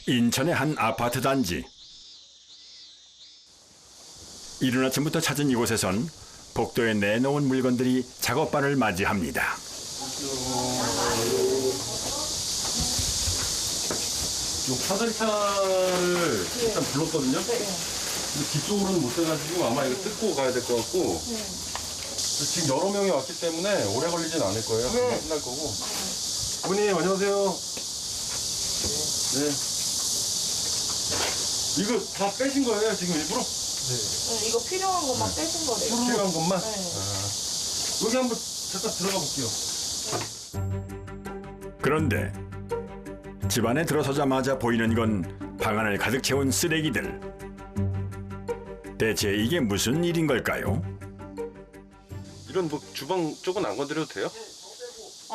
인천의 한 아파트 단지. 이른 아침부터 찾은 이곳에선 복도에 내놓은 물건들이 작업반을 맞이합니다. 화살차를 일단 불렀거든요. 근데 뒤쪽으로는 못 돼가지고 아마 이거 뜯고 가야 될 것 같고. 지금 여러 명이 왔기 때문에 오래 걸리진 않을 거예요. 끝날 거고. 아버님 안녕하세요. 네. 이거 다 빼신 거예요 지금 일부러? 네, 이거 필요한 것만 빼신 거래요. 필요한 것만? 네. 여기 한번 잠깐 들어가 볼게요. 그런데 집 안에 들어서자마자 보이는 건 방 안을 가득 채운 쓰레기들. 대체 이게 무슨 일인 걸까요? 이런 뭐 주방 쪽은 안 건드려도 돼요?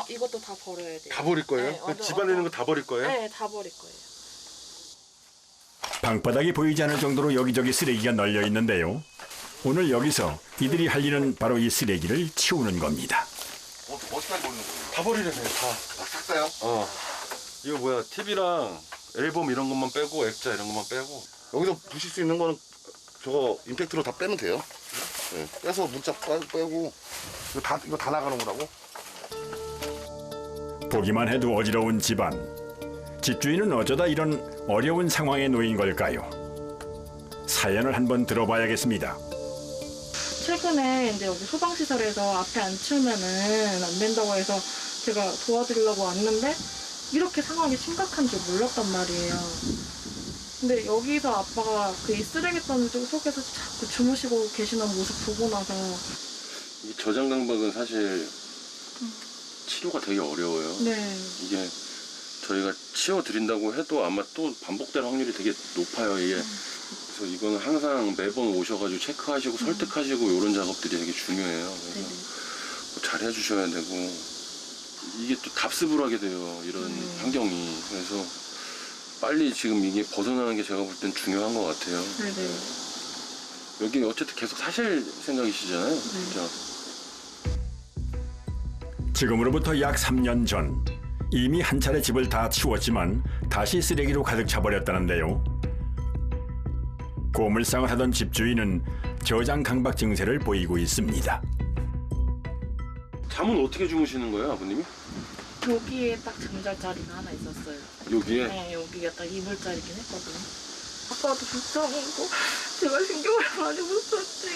이것도 다 버려야 돼요. 다 버릴 거예요? 네, 그 집안에 있는 거 다 버릴 거예요? 네, 다 버릴 거예요. 방바닥이 보이지 않을 정도로 여기저기 쓰레기가 널려 있는데요. 오늘 여기서 이들이 할 일은 바로 이 쓰레기를 치우는 겁니다. 어디까지 버리는 거예요? 다 버리려면 다. 싹 다요? 이거 뭐야, TV랑 앨범 이런 것만 빼고 액자 이런 것만 빼고. 여기서 부실 수 있는 거는 저거 임팩트로 다 빼면 돼요. 네. 빼서 문자 빼고 이거 다 나가는 거라고? 보기만 해도 어지러운 집안. 집주인은 어쩌다 이런 어려운 상황에 놓인 걸까요? 사연을 한번 들어봐야겠습니다. 최근에 이제 여기 소방시설에서 앞에 안 치우면은 안 된다고 해서 제가 도와드리려고 왔는데 이렇게 상황이 심각한 줄 몰랐단 말이에요. 근데 여기서 아빠가 그 이 쓰레기통 속에서 자꾸 주무시고 계시는 모습 보고 나서 이 저장강박은 사실 치료가 되게 어려워요. 네. 이게 저희가 치워드린다고 해도 아마 또 반복될 확률이 되게 높아요, 이게. 그래서 이거는 항상 매번 오셔가지고 체크하시고 설득하시고 이런 작업들이 되게 중요해요. 그래서 뭐 잘 해주셔야 되고 이게 또 답습을 하게 돼요, 이런 환경이. 그래서 빨리 지금 이게 벗어나는 게 제가 볼 땐 중요한 것 같아요. 네네. 여기 어쨌든 계속 사실 생각이시잖아요. 진짜. 지금으로부터 약 3년 전 이미 한 차례 집을 다 치웠지만 다시 쓰레기로 가득 차버렸다는데요. 고물상을 하던 집주인은 저장 강박 증세를 보이고 있습니다. 잠은 어떻게 주무시는 거예요, 아버님이? 여기에 딱 잠잘 자리가 하나 있었어요. 여기에? 네, 여기가 딱 이불 자리긴 했거든요. 아빠도 불쌍하고 제가 신경을 많이 못 썼지.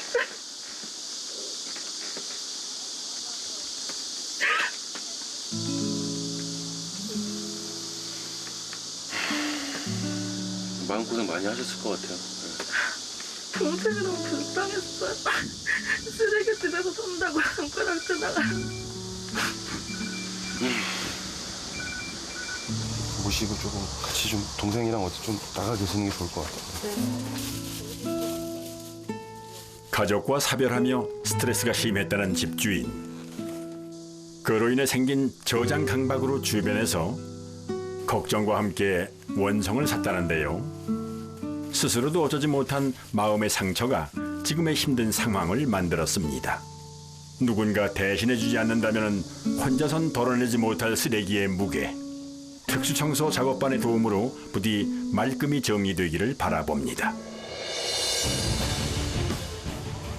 마음고생 많이 하셨을 것 같아요. 동생이 너무 불쌍했어요. 쓰레기 집에서 손다고 손가락 뜨다가. 모시고 조금 같이 좀 동생이랑 어디 좀 나가 계시는 게 좋을 것 같아요. 가족과 사별하며 스트레스가 심했다는 집주인. 그로 인해 생긴 저장 강박으로 주변에서 걱정과 함께 원성을 샀다는데요. 스스로도 어쩌지 못한 마음의 상처가 지금의 힘든 상황을 만들었습니다. 누군가 대신해주지 않는다면 혼자선 덜어내지 못할 쓰레기의 무게. 특수청소 작업반의 도움으로 부디 말끔히 정리되기를 바라봅니다.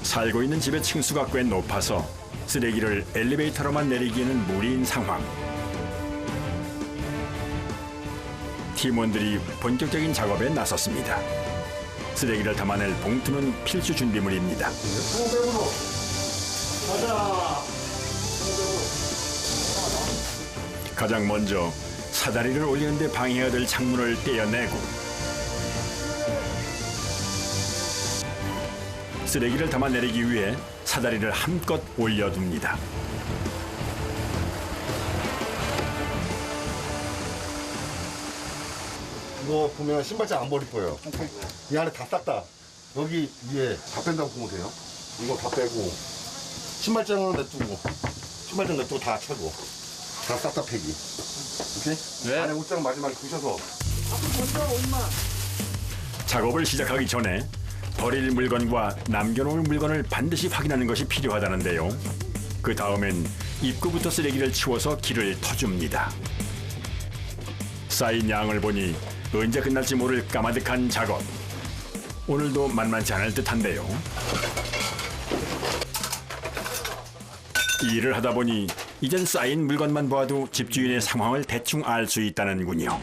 살고 있는 집의 층수가 꽤 높아서 쓰레기를 엘리베이터로만 내리기에는 무리인 상황. 팀원들이 본격적인 작업에 나섰습니다. 쓰레기를 담아낼 봉투는 필수 준비물입니다. 가장 먼저 사다리를 올리는데 방해가 될 창문을 떼어내고 쓰레기를 담아내리기 위해 사다리를 한껏 올려둡니다. 이거 보면 신발장 안 버릴 거예요. 이 안에 다 쌌다. 여기 위에 다 뺀다고 보면 돼요. 이거 다 빼고 신발장은 냅두고 신발장 냅두고 다 채고 다 쌌다 패기. 오케이? 네. 안에 옷장 마지막에 부셔서 작업을 시작하기 전에 버릴 물건과 남겨놓을 물건을 반드시 확인하는 것이 필요하다는데요. 그 다음엔 입구부터 쓰레기를 치워서 길을 터줍니다. 쌓인 양을 보니 언제 끝날지 모를 까마득한 작업. 오늘도 만만치 않을 듯한데요. 일을 하다 보니 이젠 쌓인 물건만 보아도 집주인의 상황을 대충 알 수 있다는군요.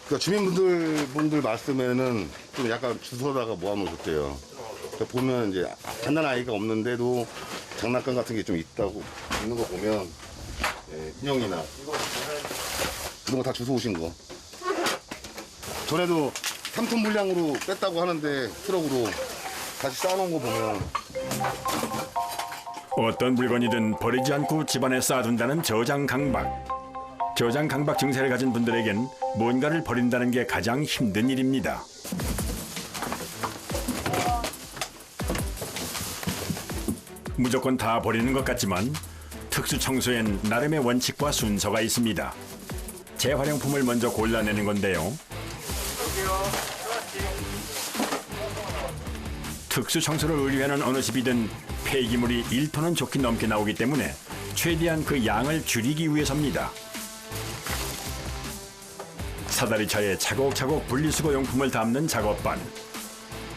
그러니까 주민분들 말씀에는 좀 약간 주워다가 모아놓으면 좋대요. 그러니까 보면 이제 갓난 아이가 없는데도 장난감 같은 게 좀 있는 거 보면 인형이나 이런 거 다 주워 오신 거. 전에도 3톤 물량으로 뺐다고 하는데 트럭으로 다시 쌓아놓은 거 보면 어떤 물건이든 버리지 않고 집안에 쌓아둔다는 저장 강박. 저장 강박 증세를 가진 분들에겐 뭔가를 버린다는 게 가장 힘든 일입니다. 무조건 다 버리는 것 같지만 특수 청소엔 나름의 원칙과 순서가 있습니다. 재활용품을 먼저 골라내는 건데요. 특수 청소를 의뢰하는 어느 집이든 폐기물이 1톤은 좋게 넘게 나오기 때문에 최대한 그 양을 줄이기 위해서입니다. 사다리차에 차곡차곡 분리수거 용품을 담는 작업반.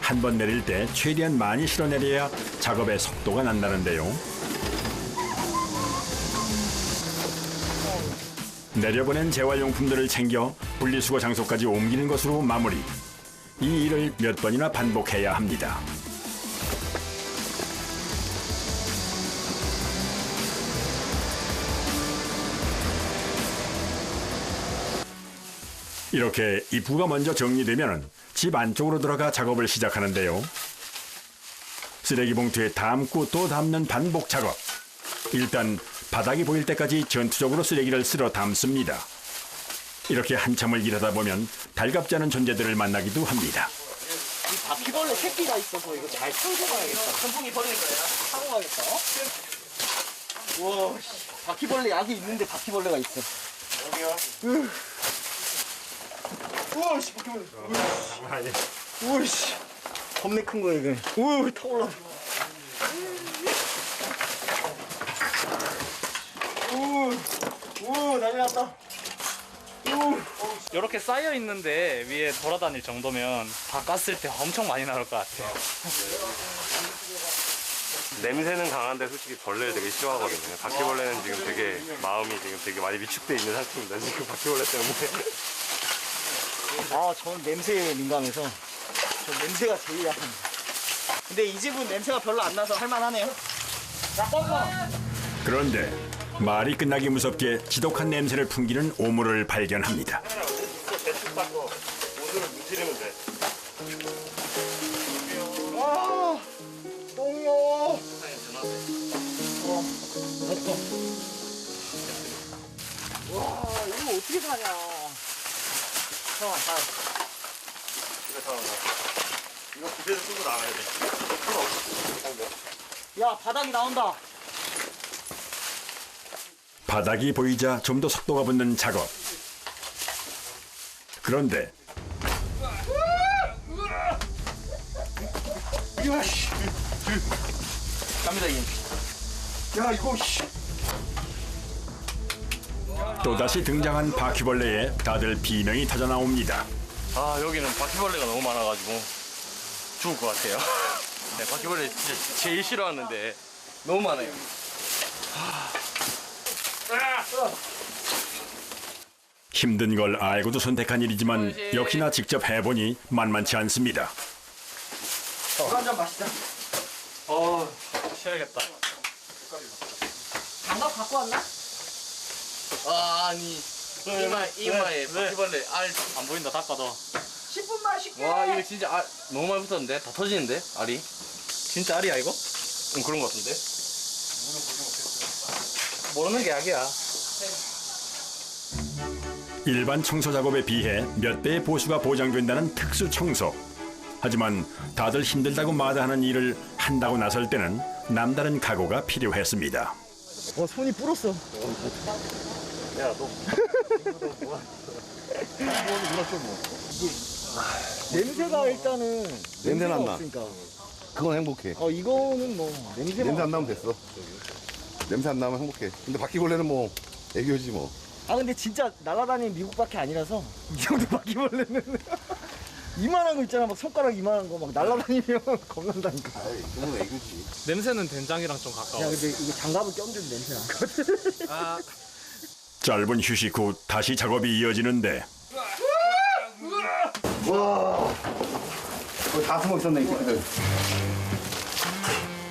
한 번 내릴 때 최대한 많이 실어내려야 작업의 속도가 난다는데요. 내려보낸 재활용품들을 챙겨 분리수거 장소까지 옮기는 것으로 마무리. 이 일을 몇 번이나 반복해야 합니다. 이렇게 입구가 먼저 정리되면 집 안쪽으로 들어가 작업을 시작하는데요. 쓰레기 봉투에 담고 또 담는 반복 작업. 일단 바닥이 보일 때까지 전투적으로 쓰레기를 쓸어 담습니다. 이렇게 한참을 일하다 보면 달갑지 않은 존재들을 만나기도 합니다. 이 바퀴벌레 새끼가 있어서 이거 잘 타고 가야겠다. 선풍기 버리는 거야? 타고 가겠다. 우와, 바퀴벌레 약이 있는데 바퀴벌레가 있어. 여기요? 우와, 씨, 바퀴벌레. 우와, 씨. 겁내 큰 거, 이거. 우와, 타 올라가. 우와, 난리 났다. 이렇게 쌓여 있는데 위에 돌아다닐 정도면 다 깠을 때 엄청 많이 나올 것 같아요. 냄새는 강한데 솔직히 벌레를 되게 싫어하거든요. 바퀴벌레는 지금 되게 마음이 지금 되게 많이 위축돼 있는 상태입니다. 지금 바퀴벌레 때문에. 아, 저는 냄새에 민감해서 저 냄새가 제일 약합니다. 근데 이 집은 냄새가 별로 안 나서 할만하네요. 잠깐만. 그런데 말이 끝나기 무섭게 지독한 냄새를 풍기는 오물을 발견합니다. 대충 닦고 옷을 문지르면 돼. 아, 똥이요. 됐어. 와, 이거 어떻게 사냐. 잠깐만, 자. 이거 부대에서 쓰고 나와야 돼. 야, 바닥이 나온다. 바닥이 보이자 좀 더 속도가 붙는 작업. 그런데 야, 씨. 갑니다, 이. 야, 이거, 씨. 또다시 등장한 바퀴벌레에 다들 비명이 터져 나옵니다. 아, 여기는 바퀴벌레가 너무 많아가지고 죽을 것 같아요. 네, 바퀴벌레 진짜 제일 싫어하는데 너무 많아요. 힘든 걸 알고도 선택한 일이지만 역시나 직접 해보니 만만치 않습니다. 술 한잔 마시자. 쉬어야겠다. 장갑 갖고 왔나? 아니 이마에 바퀴벌레 알. 안 보인다, 닦아도. 10분만 쉴게. 와, 이거 진짜 알 너무 많이 붙었는데 다 터지는데 알이. 진짜 알이야, 이거? 그런 것 같은데. 모르는 게 약이야. 일반 청소 작업에 비해 몇 배의 보수가 보장된다는 특수 청소. 하지만 다들 힘들다고 마다하는 일을 한다고 나설 때는 남다른 각오가 필요했습니다. 손이 불었어. 야, 너. 냄새가 일단은 냄새는 안 나. 없으니까. 그건 행복해. 이거는 뭐 냄새만. 냄새 안 나면 됐어. 냄새 안 나면 행복해. 근데 바퀴벌레는 뭐 애교지 뭐. 아 근데 진짜 날아다니는 미국밖에 아니라서 이 정도 바퀴벌레는 이만한 거 있잖아. 막 손가락 이만한 거 막 날아다니면 겁난다니까. 아이, 그건 애교지. 냄새는 된장이랑 좀 가까워. 야 근데 이게 장갑을 껴도 냄새 나거든. 아, 짧은 휴식 후 다시 작업이 이어지는데 와, 거기 다 숨어 있었네, 이 새끼들.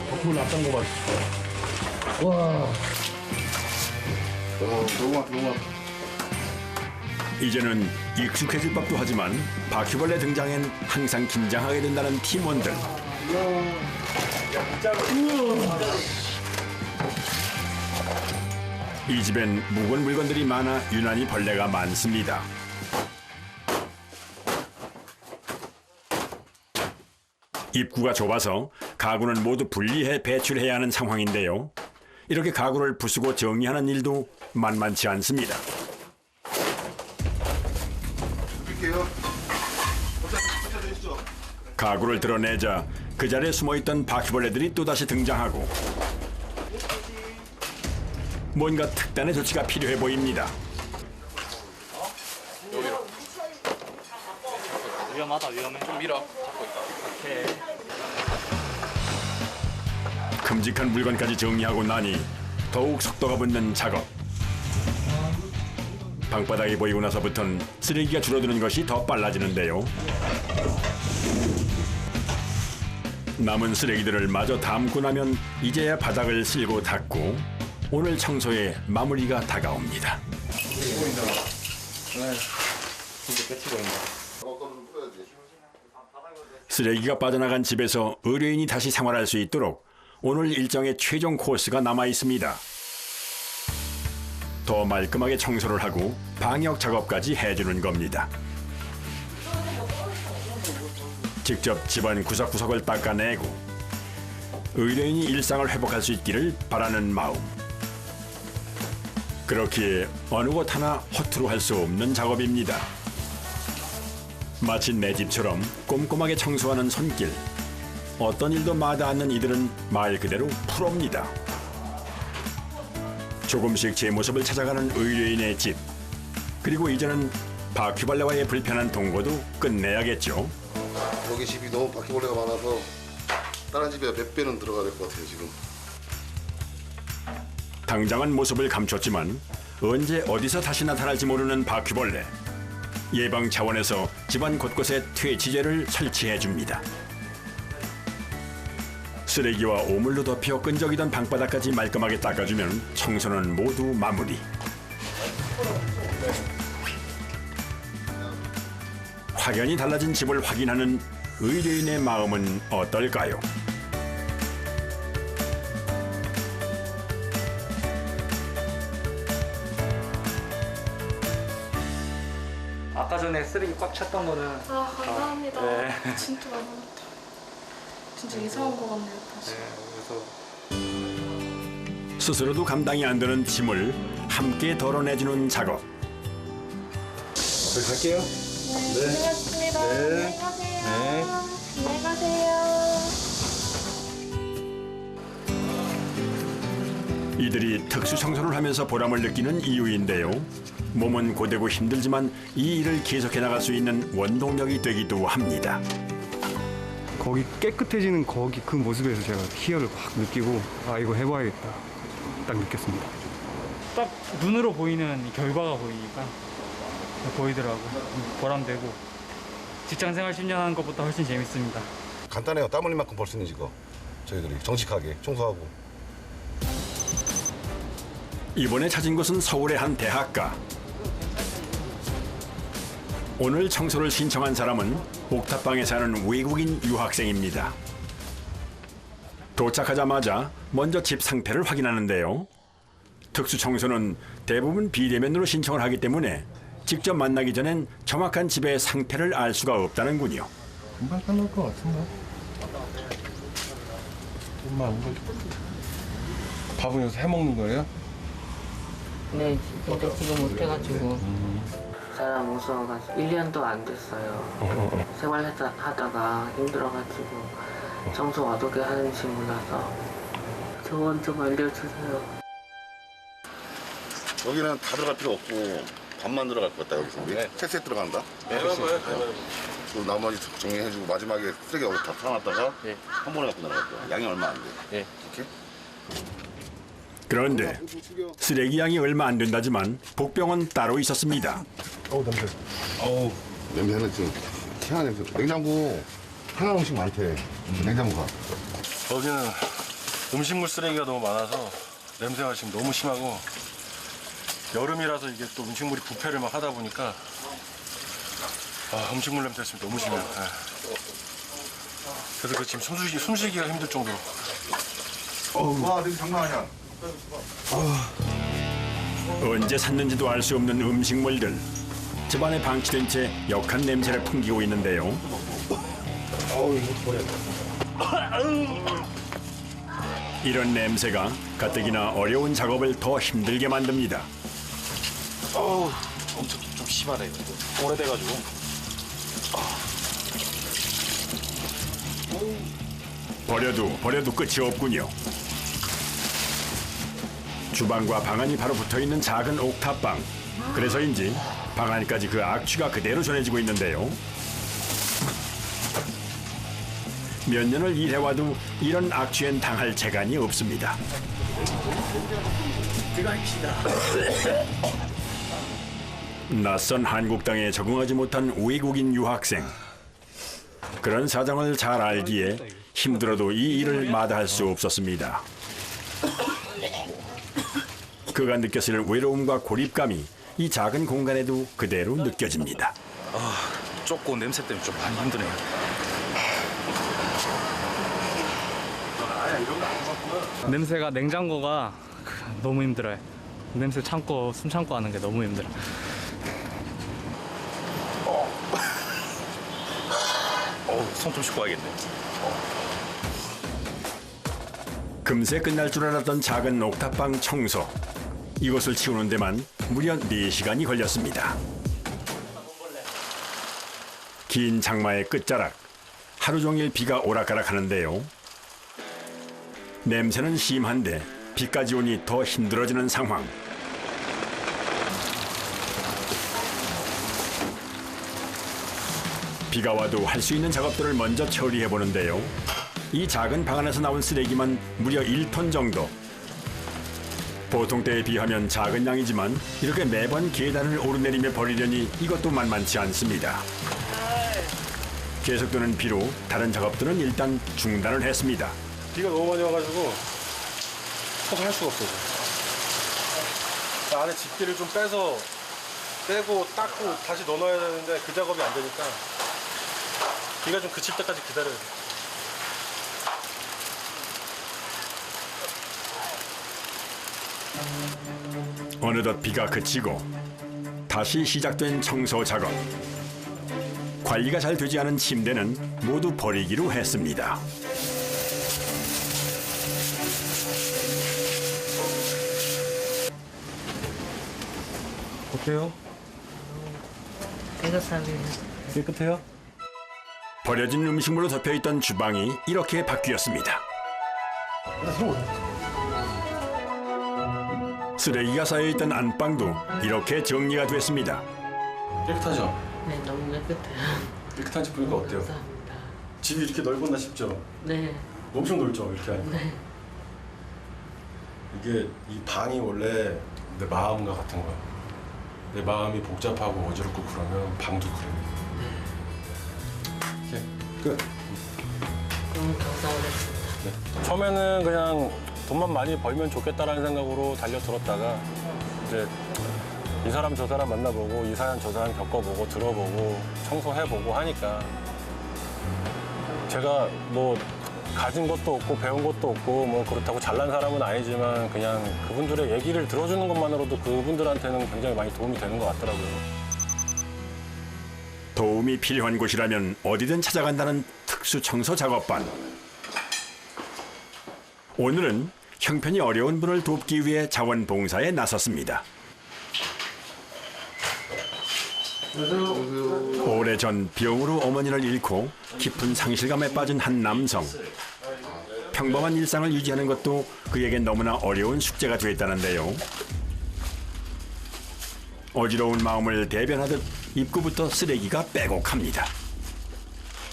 거꾸로 앞장 거 봐. 와. 너무 많다. 이제는 익숙해질 법도 하지만 바퀴벌레 등장엔 항상 긴장하게 된다는 팀원들. 이 집엔 묵은 물건들이 많아 유난히 벌레가 많습니다. 입구가 좁아서 가구는 모두 분리해 배출해야 하는 상황인데요. 이렇게 가구를 부수고 정리하는 일도 만만치 않습니다. 드릴게요. 가구를 드러내자 그 자리에 숨어있던 바퀴벌레들이 또다시 등장하고 뭔가 특단의 조치가 필요해 보입니다. 위험하다, 위험해. 좀 밀어. 큼직한 물건까지 정리하고 나니 더욱 속도가 붙는 작업. 방바닥이 보이고 나서부터는 쓰레기가 줄어드는 것이 더 빨라지는데요. 남은 쓰레기들을 마저 담고 나면 이제야 바닥을 쓸고 닦고 오늘 청소의 마무리가 다가옵니다. 쓰레기가 빠져나간 집에서 의뢰인이 다시 생활할 수 있도록 오늘 일정의 최종 코스가 남아 있습니다. 더 말끔하게 청소를 하고 방역 작업까지 해주는 겁니다. 직접 집안 구석구석을 닦아내고 의뢰인이 일상을 회복할 수 있기를 바라는 마음. 그렇기에 어느 곳 하나 허투루 할 수 없는 작업입니다. 마치 내 집처럼 꼼꼼하게 청소하는 손길. 어떤 일도 마다 않는 이들은 말 그대로 프로입니다. 조금씩 제 모습을 찾아가는 의뢰인의 집. 그리고 이제는 바퀴벌레와의 불편한 동거도 끝내야겠죠. 여기 집이 너무 바퀴벌레가 많아서 다른 집에 몇 배는 들어가야 될 것 같아요, 지금. 당장은 모습을 감췄지만 언제 어디서 다시 나타날지 모르는 바퀴벌레. 예방 차원에서 집안 곳곳에 퇴치제를 설치해 줍니다. 쓰레기와 오물로 덮여 끈적이던 방바닥까지 말끔하게 닦아주면 청소는 모두 마무리. 확연히 달라진 집을 확인하는 의뢰인의 마음은 어떨까요? 아까 전에 쓰레기 꽉 찼던 거는 아, 감사합니다. 네. 진짜 감사합니다. 진짜 이상한 거 같네요, 다시. 그래서 스스로도 감당이 안 되는 짐을 함께 덜어내주는 작업. 저희 갈게요. 네, 고생하셨습니다. 안녕히 가세요. 안녕히 가세요. 이들이 특수 청소를 하면서 보람을 느끼는 이유인데요. 몸은 고되고 힘들지만 이 일을 계속해 나갈 수 있는 원동력이 되기도 합니다. 거기 깨끗해지는 거기 그 모습에서 제가 희열을 확 느끼고 아 이거 해봐야겠다 딱 느꼈습니다. 딱 눈으로 보이는 이 결과가 보이니까 보이더라고. 보람되고 직장생활 10년 하는 것보다 훨씬 재밌습니다. 간단해요. 땀 흘린 만큼 벌 수 있는 이거. 저희들이 정직하게 청소하고. 이번에 찾은 곳은 서울의 한 대학가. 오늘 청소를 신청한 사람은 옥탑방에 사는 외국인 유학생입니다. 도착하자마자 먼저 집 상태를 확인하는데요. 특수 청소는 대부분 비대면으로 신청을 하기 때문에 직접 만나기 전엔 정확한 집의 상태를 알 수가 없다는군요. 금방 끝날 것 같은데. 엄마 안 걸. 밥은 여기서 해 먹는 거예요? 네, 근데 지금 못해가지고 사람 무서워가지고 1년도 안 됐어요. 생활하다가 힘들어가지고 청소 어떻게 하는지 몰라서 조언 좀 알려주세요. 여기는 다 들어갈 필요 없고 반만 들어갈 것 같다 여기서. 우리 셋셋 들어간다. 그리고 나머지 정리해주고 마지막에 쓰레기 여기 다 풀어놨다가 한 번에 갖고 나갈 거야. 양이 얼마 안 돼. 오케이? 그런데 쓰레기 양이 얼마 안 된다지만 복병은 따로 있었습니다. 냄새는 지금 희한한 냄새. 냉장고 하나 음식 많대. 냉장고가. 여기는 음식물 쓰레기가 너무 많아서 냄새가 지금 너무 심하고 여름이라서 이게 또 음식물이 부패를 막 하다 보니까 음식물 냄새가 지금 너무 심해요. 그래서 지금 숨쉬기가 힘들 정도로. 와, 냄새 장난 아니야. 언제 샀는지도 알 수 없는 음식물들. 집안에 방치된 채 역한 냄새를 풍기고 있는데요. 이런 냄새가 가뜩이나 어려운 작업을 더 힘들게 만듭니다. 엄청 좀 심하네. 오래돼가지고. 버려도 끝이 없군요. 주방과 방안이 바로 붙어있는 작은 옥탑방. 그래서인지 방 안까지 그 악취가 그대로 전해지고 있는데요. 몇 년을 일해와도 이런 악취엔 당할 재간이 없습니다. 낯선 한국 땅에 적응하지 못한 외국인 유학생. 그런 사정을 잘 알기에 힘들어도 이 일을 마다할 수 없었습니다. 그가 느꼈을 외로움과 고립감이 이 작은 공간에도 그대로 느껴집니다. 좁고 냄새 때문에 좀 많이 힘드네요. 냄새가 냉장고가 너무 힘들어요. 냄새 참고 숨 참고 하는 게 너무 힘들어요. 손 좀 씻고 와야겠네. 금세 끝날 줄 알았던 작은 옥탑방 청소. 이곳을 치우는 데만 무려 4시간이 걸렸습니다. 긴 장마의 끝자락. 하루 종일 비가 오락가락하는데요. 냄새는 심한데 비까지 오니 더 힘들어지는 상황. 비가 와도 할 수 있는 작업들을 먼저 처리해 보는데요. 이 작은 방 안에서 나온 쓰레기만 무려 1톤 정도. 보통 때에 비하면 작은 양이지만 이렇게 매번 계단을 오르내리며 버리려니 이것도 만만치 않습니다. 계속되는 비로 다른 작업들은 일단 중단을 했습니다. 비가 너무 많이 와가지고 서서 할 수가 없어요. 안에 집기를 좀 빼고 닦고 다시 넣어놔야 되는데 그 작업이 안 되니까 비가 좀 그칠 때까지 기다려야 돼요. 어느덧 비가 그치고 다시 시작된 청소 작업. 관리가 잘 되지 않은 침대는 모두 버리기로 했습니다. 어때요? 깨끗해요? 버려진 음식물로 덮여있던 주방이 이렇게 바뀌었습니다. 쓰레기가 쌓여있던 안방도 이렇게 정리가 됐습니다. 깨끗하죠? 네, 너무 깨끗해요. 깨끗한 집 보니까 어때요? 감사합니다. 집이 이렇게 넓었나 싶죠? 네, 엄청 넓죠, 이렇게 하니까. 네. 이게 이 방이 원래 내 마음과 같은 거야. 내 마음이 복잡하고 어지럽고 그러면 방도 그래. 이렇게 끝. 너무 감사드립니다. 처음에는 그냥 돈만 많이 벌면 좋겠다라는 생각으로 달려들었다가 이제 이 사람 저 사람 만나보고 이 사람 저 사람 겪어보고 들어보고 청소해보고 하니까 제가 뭐 가진 것도 없고 배운 것도 없고 뭐 그렇다고 잘난 사람은 아니지만 그냥 그분들의 얘기를 들어주는 것만으로도 그분들한테는 굉장히 많이 도움이 되는 것 같더라고요. 도움이 필요한 곳이라면 어디든 찾아간다는 특수 청소 작업반. 오늘은 형편이 어려운 분을 돕기 위해 자원봉사에 나섰습니다. 오래전 병으로 어머니를 잃고 깊은 상실감에 빠진 한 남성. 평범한 일상을 유지하는 것도 그에겐 너무나 어려운 숙제가 됐다는데요. 어지러운 마음을 대변하듯 입구부터 쓰레기가 빼곡합니다.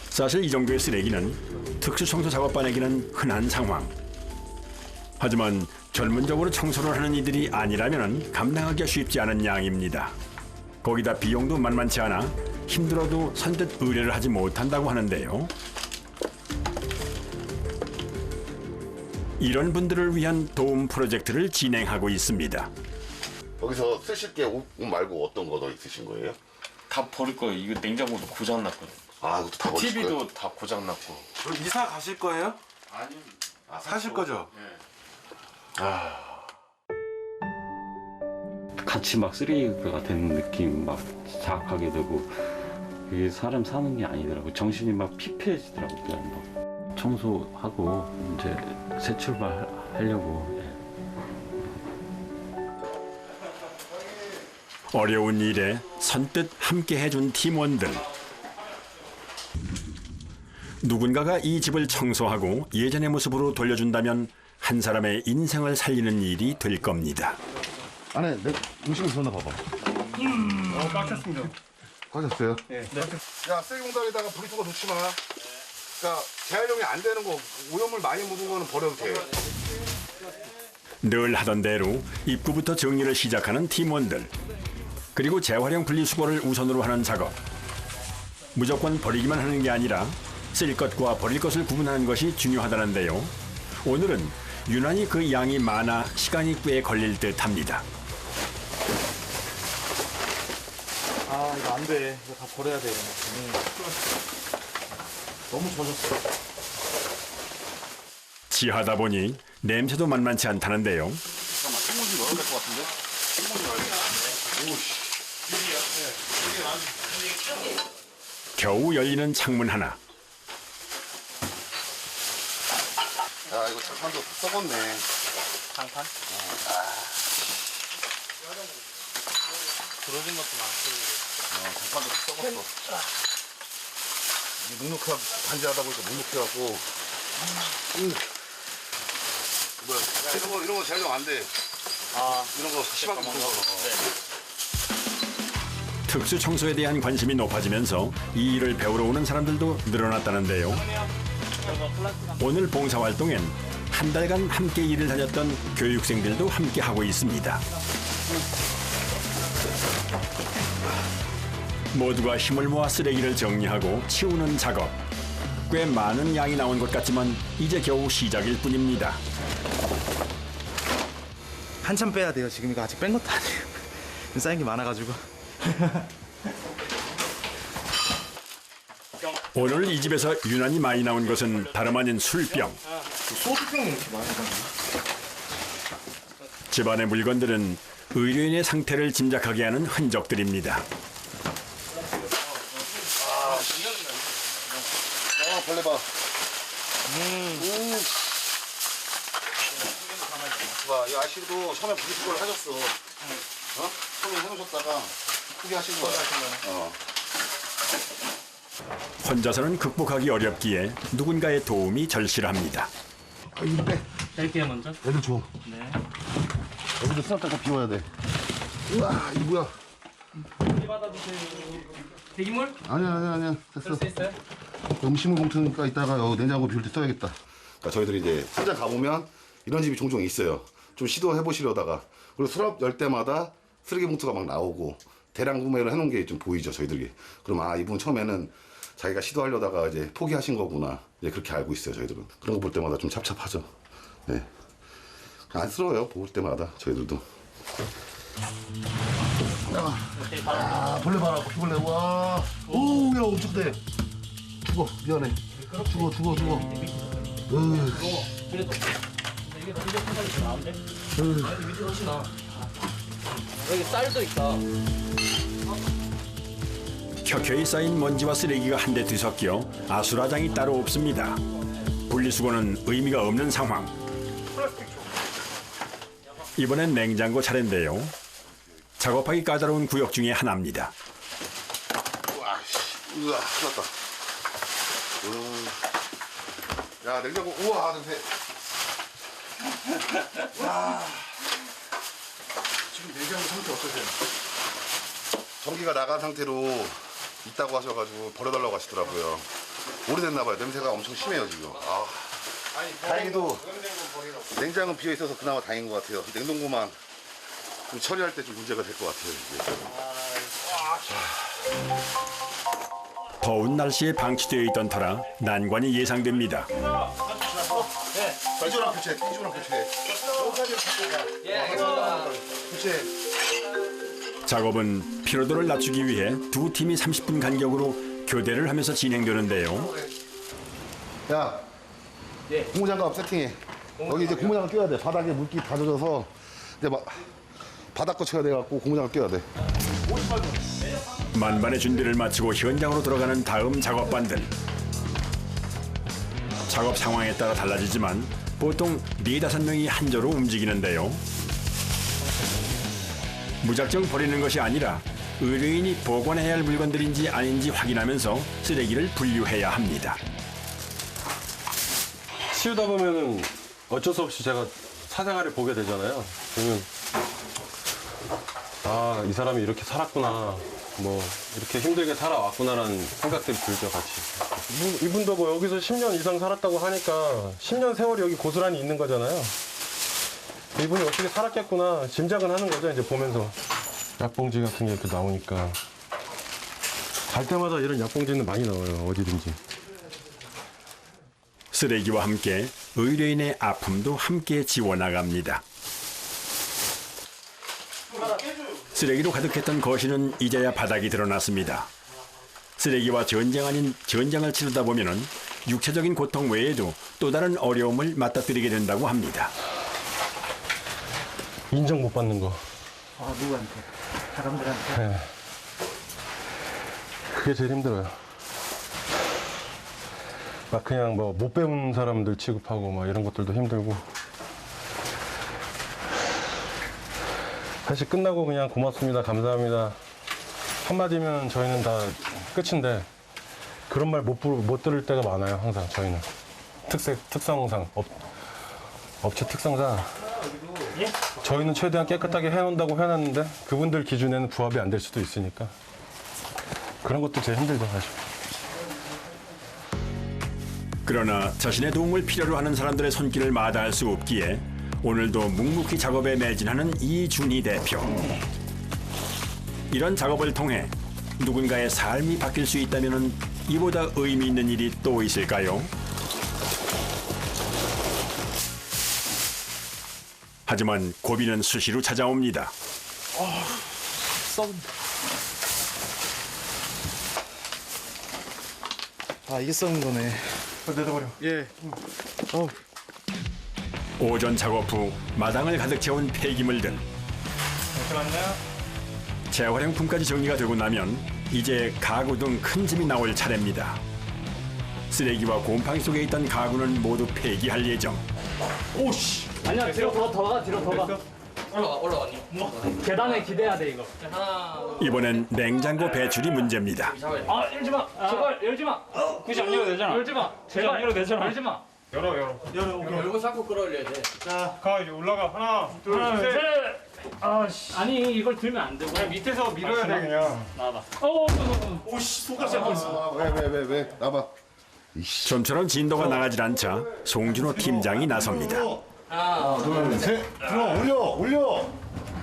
사실 이 정도의 쓰레기는 특수청소 작업반에게는 흔한 상황. 하지만 전문적으로 청소를 하는 이들이 아니라면 감당하기가 쉽지 않은 양입니다. 거기다 비용도 만만치 않아 힘들어도 선뜻 의뢰를 하지 못한다고 하는데요. 이런 분들을 위한 도움 프로젝트를 진행하고 있습니다. 거기서 쓰실 게 옷 말고 어떤 거 더 있으신 거예요? 다 버릴 거예요. 이거 냉장고도 고장 났거든. 아, 이것도 다 버리실 거예요? TV도 다 고장 났고. 이사 가실 거예요? 아니. 사실 거죠? 같이 막 쓰레기가 되는 느낌 막 자학하게 되고 이게 사람 사는 게 아니더라고. 정신이 막 피폐해지더라고. 그냥 막 청소하고 이제 새 출발하려고. 어려운 일에 선뜻 함께 해준 팀원들. 누군가가 이 집을 청소하고 예전의 모습으로 돌려준다면 한 사람의 인생을 살리는 일이 될 겁니다. 안에 내 음식을 넣나 봐봐. 빡쳤습니다. 하셨어요? 네. 야, 쓰레기봉다리에다가 분리수거 넣지 마. 그러니까 재활용이 안 되는 거, 오염물 많이 묻은 거는 버려도 돼. 늘 하던 대로 입구부터 정리를 시작하는 팀원들. 그리고 재활용 분리수거를 우선으로 하는 작업. 무조건 버리기만 하는 게 아니라 쓸 것과 버릴 것을 구분하는 것이 중요하다는데요. 오늘은 유난히 그 양이 많아 시간이 꽤 걸릴 듯합니다. 아 이거 안 돼. 이거 다 버려야 돼. 너무 젖었어. 지하다 보니 냄새도 만만치 않다는데요. 잠깐만, 창문 좀 넣어야 될 것 같은데? 창문 넣어야 돼. 오씨. 겨우 열리는 창문 하나. 야, 이거 장판도 썩었네. 장판? 부러진 것도 많고. 장판도 썩었어. 이게 눅눅해, 반지하다 보니까 눅눅해갖고. 뭐야, 야, 이런 거 재활용 안 돼. 이런 거 심하게 묻은 거. 특수 청소에 대한 관심이 높아지면서 이 일을 배우러 오는 사람들도 늘어났다는데요. 오늘 봉사활동엔 한 달간 함께 일을 다녔던 교육생들도 함께 하고 있습니다. 모두가 힘을 모아 쓰레기를 정리하고 치우는 작업. 꽤 많은 양이 나온 것 같지만 이제 겨우 시작일 뿐입니다. 한참 빼야 돼요. 지금 이거 아직 뺀 것도 아니에요. 쌓인 게 많아가지고. 오늘 이 집에서 유난히 많이 나온 것은 다름 아닌 술병. 소주병이 이렇게 많이 나요. 집안의 물건들은 의료인의 상태를 짐작하게 하는 흔적들입니다. 벌레 봐. 봐, 이 아씨도 처음에 분리수거를 하셨어. 처음에 해놓으셨다가 포기하신 거야. 혼자서는 극복하기 어렵기에 누군가의 도움이 절실합니다. 이거 빼. 뺄게요 먼저. 애들 줘. 네. 여기도 수납장 다 비워야 돼. 우와, 이거 뭐야? 대기물? 아니야. 됐어. 수 있어요? 음식물 봉투니까 이따가 냉장고 비울 때 써야겠다. 그러니까 저희들이 이제 현장 가보면 이런 집이 종종 있어요. 좀 시도해보시려다가. 그리고 수납 열 때마다 쓰레기 봉투가 막 나오고 대량 구매를 해놓은 게 좀 보이죠, 저희들이. 그럼 이분 처음에는 자기가 시도하려다가 이제 포기하신 거구나. 이제 그렇게 알고 있어요, 저희들은. 그런 거 볼 때마다 좀 찹찹하죠. 네. 안쓰러워요, 볼 때마다, 저희들도. 벌레 봐라, 바퀴벌레. 와. 오, 야, 엄청 돼. 죽어, 미안해. 죽어. 여기 쌀도 있다. 켜켜이 쌓인 먼지와 쓰레기가 한데 뒤섞여 아수라장이 따로 없습니다. 분리수거는 의미가 없는 상황. 이번엔 냉장고 차례인데요. 작업하기 까다로운 구역 중에 하나입니다. 우와, 큰일 났다. 야, 냉장고, 우와, 냄새. 와. 지금 냉장고 상태 어떠세요? 전기가 나간 상태로 있다고 하셔가지고 버려달라고 하시더라고요. 오래됐나 봐요. 냄새가 엄청 심해요 지금. 아, 다행히도 냉장고 비어 있어서 그나마 다행인 것 같아요. 냉동고만 좀 처리할 때 좀 문제가 될 것 같아요. 이게. 더운 날씨에 방치되어 있던 터라 난관이 예상됩니다. 이쪽으로 교체, 이쪽으로 교체. 교체. 작업은 피로도를 낮추기 위해 두 팀이 30분 간격으로 교대를 하면서 진행되는데요. 야, 고무장갑 세팅해. 여기 이제 고무장갑 껴야 돼. 바닥에 물기 다 젖어서 이제 막 바닥 거 쳐야 돼갖고 고무장갑 껴야 돼. 만반의 준비를 마치고 현장으로 들어가는 다음 작업반들. 작업 상황에 따라 달라지지만 보통 4-5명이 한 조로 움직이는데요. 무작정 버리는 것이 아니라 의뢰인이 보관해야 할 물건들인지 아닌지 확인하면서 쓰레기를 분류해야 합니다. 치우다 보면은 어쩔 수 없이 제가 사생활을 보게 되잖아요. 그러면 아, 이 사람이 이렇게 살았구나. 뭐 이렇게 힘들게 살아왔구나라는 생각들이 들죠, 같이. 이분도 뭐 여기서 10년 이상 살았다고 하니까 10년 세월이 여기 고스란히 있는 거잖아요. 이분이 어떻게 살았겠구나 짐작은 하는 거죠, 이제 보면서. 약봉지 같은 게 이렇게 나오니까 갈 때마다 이런 약봉지는 많이 나와요, 어디든지. 쓰레기와 함께 의뢰인의 아픔도 함께 지워나갑니다. 쓰레기로 가득했던 거실은 이제야 바닥이 드러났습니다. 쓰레기와 전쟁 아닌 전쟁을 치르다 보면은 육체적인 고통 외에도 또 다른 어려움을 맞닥뜨리게 된다고 합니다. 인정 못 받는 거. 아, 누구한테? 사람들한테? 네. 그게 제일 힘들어요. 막 그냥 뭐 못 배운 사람들 취급하고 막 이런 것들도 힘들고. 사실 끝나고 그냥 고맙습니다, 감사합니다 한마디면 저희는 다 끝인데 그런 말 못 들을 때가 많아요, 항상 저희는. 특성상 업체 특성상 저희는 최대한 깨끗하게 해놓는다고 해놨는데 그분들 기준에는 부합이 안 될 수도 있으니까 그런 것도 제일 힘들죠, 사실. 그러나 자신의 도움을 필요로 하는 사람들의 손길을 마다할 수 없기에 오늘도 묵묵히 작업에 매진하는 이준희 대표. 이런 작업을 통해 누군가의 삶이 바뀔 수 있다면 이보다 의미 있는 일이 또 있을까요? 하지만 고비는 수시로 찾아옵니다. 썩은다. 아, 이게 썩은 거네. 내다버려. 예. 오전 작업 후 마당을 가득 채운 폐기물들. 재활용품까지 정리가 되고 나면 이제 가구 등 큰 짐이 나올 차례입니다. 쓰레기와 곰팡이 속에 있던 가구는 모두 폐기할 예정. 오씨. 아니야, 뒤로 더 가. 올라가니? 계단에 기대야 돼 이거. 이번엔 냉장고 배출이 문제입니다. 아, 열지 마. 제발 열지 마. 굳이 안 열어도 되잖아. 열지 마. 제발 안 열어도 되잖아. 열지 마. 열어. 열고 자꾸 끌어올려야 돼. 자, 가 이제 올라가. 하나, 둘, 하나, 셋. 셋. 아씨. 아니 이걸 들면 안 되고. 그냥 밑에서 밀어야 돼 그냥. 나와봐. 오씨, 손가락 잡았어. 왜? 나봐. 좀처럼 진도가 나가질 않자 송진호 팀장이 나섭니다. 하나, 둘, 셋. 올려.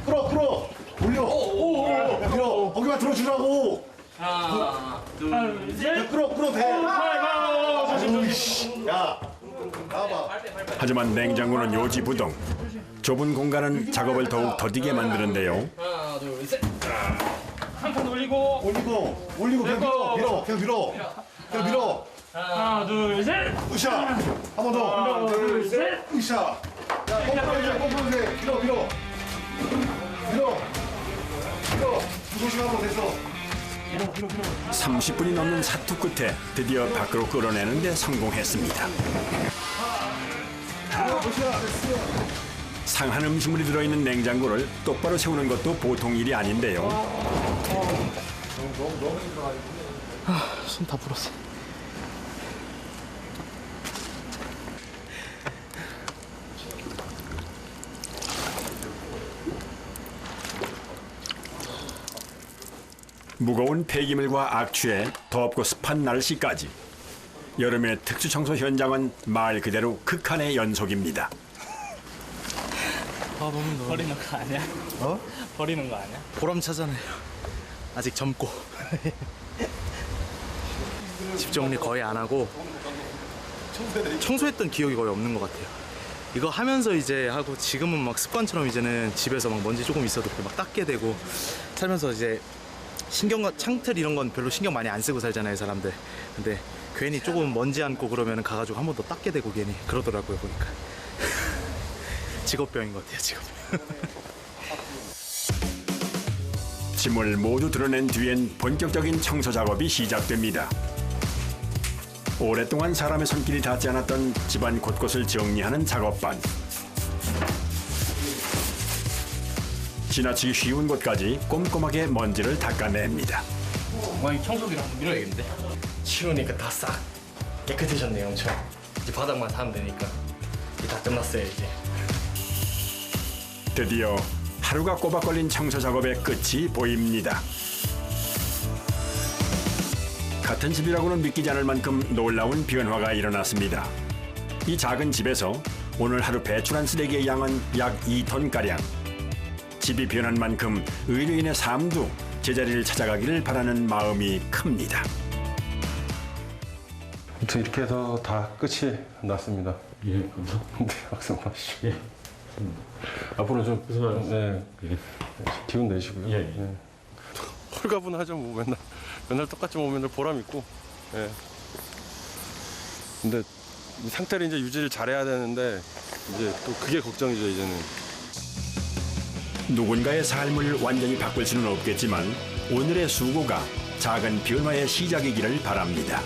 끌어. 올려. 밀어. 거기만 들어주라고. 하나, 둘, 야, 끌어 돼. 야, 나와봐. 하지만 냉장고는 요지부동. 좁은 공간은 작업을 더욱 더디게 만드는데요. 하나, 둘, 셋. 한 칸 올리고. 올리고 그냥 밀어. 하나, 둘, 셋. 으쌰. 한 번 더. 하나, 둘, 셋. 으쌰. 거꾸로 돼. 밀어. 조심하고 됐어. 30분이 넘는 사투 끝에 드디어 밖으로 끌어내는 데 성공했습니다. 상한 음식물이 들어있는 냉장고를 똑바로 세우는 것도 보통 일이 아닌데요. 손 다 불었어. 무거운 폐기물과 악취에 덥고 습한 날씨까지 여름의 특수 청소 현장은 말 그대로 극한의 연속입니다. 버리는 거 아니야? 버리는 거 아니야? 보람차잖아요. 아직 젊고. 집 정리 거의 안 하고 청소했던 기억이 거의 없는 것 같아요. 이거 하면서 이제 하고 지금은 막 습관처럼 이제는 집에서 막 먼지 조금 있어도 막 닦게 되고 살면서 이제 창틀 이런 건 별로 신경 많이 안 쓰고 살잖아요, 사람들. 근데 괜히 조금 먼지 앉고 그러면 가가지고 한 번 더 닦게 되고 괜히 그러더라고요, 보니까. 직업병인 것 같아요, 직업병. 짐을 모두 드러낸 뒤엔 본격적인 청소 작업이 시작됩니다. 오랫동안 사람의 손길이 닿지 않았던 집안 곳곳을 정리하는 작업반. 지나치기 쉬운 곳까지 꼼꼼하게 먼지를 닦아냅니다. 이 청소기를 한번 밀어야겠는데. 치우니까 다 싹 깨끗해졌네요, 엄청. 이제 바닥만 닿으면 되니까. 이제 다 끝났어요, 이제. 드디어 하루가 꼬박 걸린 청소 작업의 끝이 보입니다. 같은 집이라고는 믿기지 않을 만큼 놀라운 변화가 일어났습니다. 이 작은 집에서 오늘 하루 배출한 쓰레기의 양은 약 2톤가량. 집이 변한 만큼 의료인의 삶도 제자리를 찾아가기를 바라는 마음이 큽니다. 아무튼 이렇게 해서 다 끝이 났습니다. 예, 감사합니다. 네, 박수 마시죠. 예. 앞으로 좀 네, 예. 기운 내시고요. 예. 네. 홀가분하죠, 뭐 맨날 똑같이 뭐 맨날 보람 있고. 예. 근데 이 상태를 이제 유지를 잘해야 되는데 이제 또 그게 걱정이죠, 이제는. 누군가의 삶을 완전히 바꿀 수는 없겠지만 오늘의 수고가 작은 변화의 시작이기를 바랍니다.